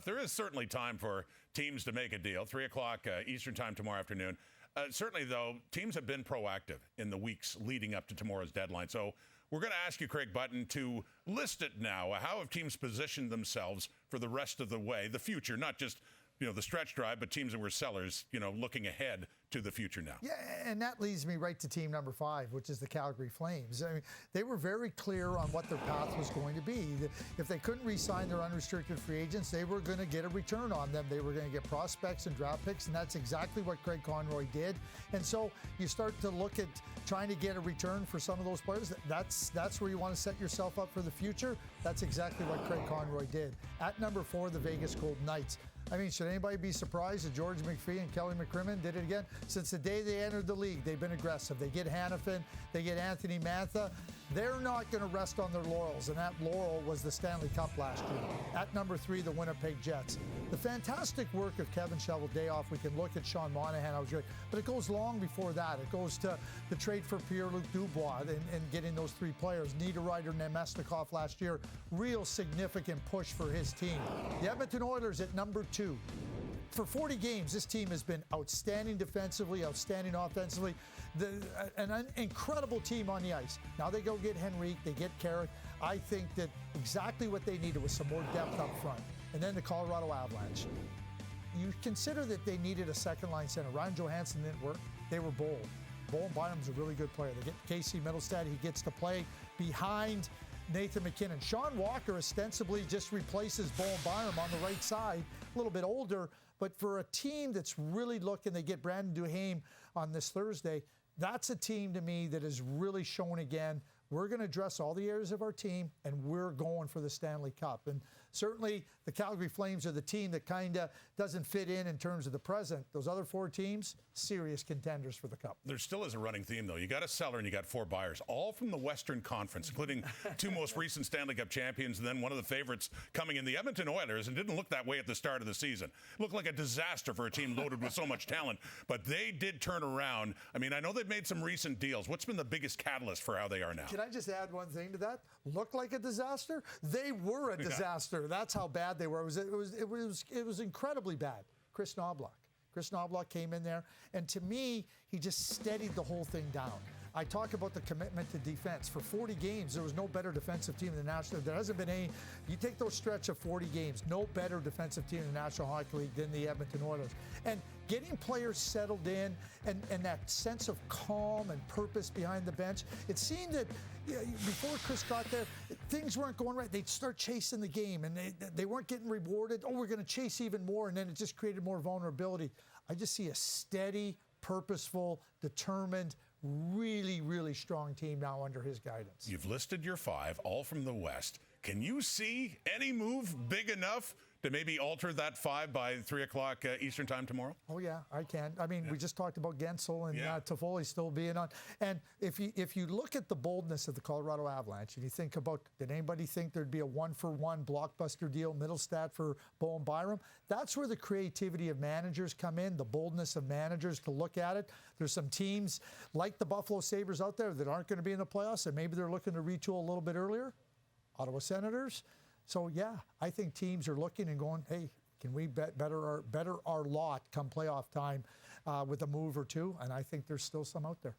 There is certainly time for teams to make a deal. 3 o'clock Eastern time tomorrow afternoon. Certainly, though, teams have been proactive in the weeks leading up to tomorrow's deadline. So we're going to ask you, Craig Button, to list it now. How have teams positioned themselves for the rest of the way, the future, not just the stretch drive, but teams that were sellers, looking ahead to the future now. Yeah, and that leads me right to team number 5, which is the Calgary Flames. I mean, they were very clear on what their path was going to be. If they couldn't re-sign their unrestricted free agents, they were going to get a return on them. They were going to get prospects and draft picks, and that's exactly what Craig Conroy did. And so you start to look at trying to get a return for some of those players. That's where you want to set yourself up for the future. That's exactly what Craig Conroy did. At number 4, the Vegas Golden Knights. I mean, should anybody be surprised that George McPhee and Kelly McCrimmon did it again? Since the day they entered the league, they've been aggressive. They get Hanifin, they get Anthony Mantha. They're not going to rest on their laurels, and that laurel was the Stanley Cup last year. At number 3, the Winnipeg Jets. The fantastic work of Kevin Shovel-Dayoff. We can look at Sean Monahan, I was great, but it goes long before that. It goes to the trade for Pierre-Luc Dubois and getting those 3 players. Niederreiter, Nemestikov last year, real significant push for his team. The Edmonton Oilers at number 2. For 40 games, this team has been outstanding defensively, outstanding offensively. An incredible team on the ice. Now they go get Henrique, they get Carrick. I think that exactly what they needed was some more depth up front. And then the Colorado Avalanche. You consider that they needed a second-line center. Ryan Johansson didn't work. They were bold. Bowen Byram's a really good player. They get Casey Middlestad. He gets to play behind Nathan McKinnon. Sean Walker ostensibly just replaces Bowen Byram on the right side, a little bit older, but for a team that's really looking, they get Brandon Duhaime on this Thursday. That's a team to me that has really shown again, we're going to address all the areas of our team, and we're going for the Stanley Cup. And certainly the Calgary Flames are the team that kind of doesn't fit in terms of the present. Those other 4 teams, serious contenders for the Cup. There still is a running theme, though. You got a seller and you got 4 buyers, all from the Western Conference, including 2 most recent Stanley Cup champions, and then one of the favorites coming in, the Edmonton Oilers, and didn't look that way at the start of the season. It looked like a disaster for a team loaded with so much talent, but they did turn around. I mean, I know they've made some recent deals. What's been the biggest catalyst for how they are now? Can I just add one thing to that? Look like a disaster? They were a disaster. Yeah. That's how bad they were. It was incredibly bad. Chris Knobloch came in there, and to me, he just steadied the whole thing down. I talk about the commitment to defense. For 40 games, there was no better defensive team in the National. There hasn't been any. You take those stretch of 40 games, no better defensive team in the National Hockey League than the Edmonton Oilers. And getting players settled in and that sense of calm and purpose behind the bench, it seemed that before Chris got there, things weren't going right. They'd start chasing the game, and they weren't getting rewarded. Oh, we're going to chase even more, and then it just created more vulnerability. I just see a steady, purposeful, determined, really, really strong team now under his guidance. You've listed your 5, all from the West. Can you see any move big enough to maybe alter that 5 by 3 o'clock Eastern time tomorrow? Oh, yeah, I can. I mean, we just talked about Gensel and Toffoli still being on. And if you look at the boldness of the Colorado Avalanche and you think about, did anybody think there'd be a 1-for-1 blockbuster deal, Middlestat for Bowen Byram? That's where the creativity of managers come in, the boldness of managers to look at it. There's some teams like the Buffalo Sabres out there that aren't going to be in the playoffs, and maybe they're looking to retool a little bit earlier. Ottawa Senators. So, yeah, I think teams are looking and going, hey, can we better our lot come playoff time with a move or 2? And I think there's still some out there.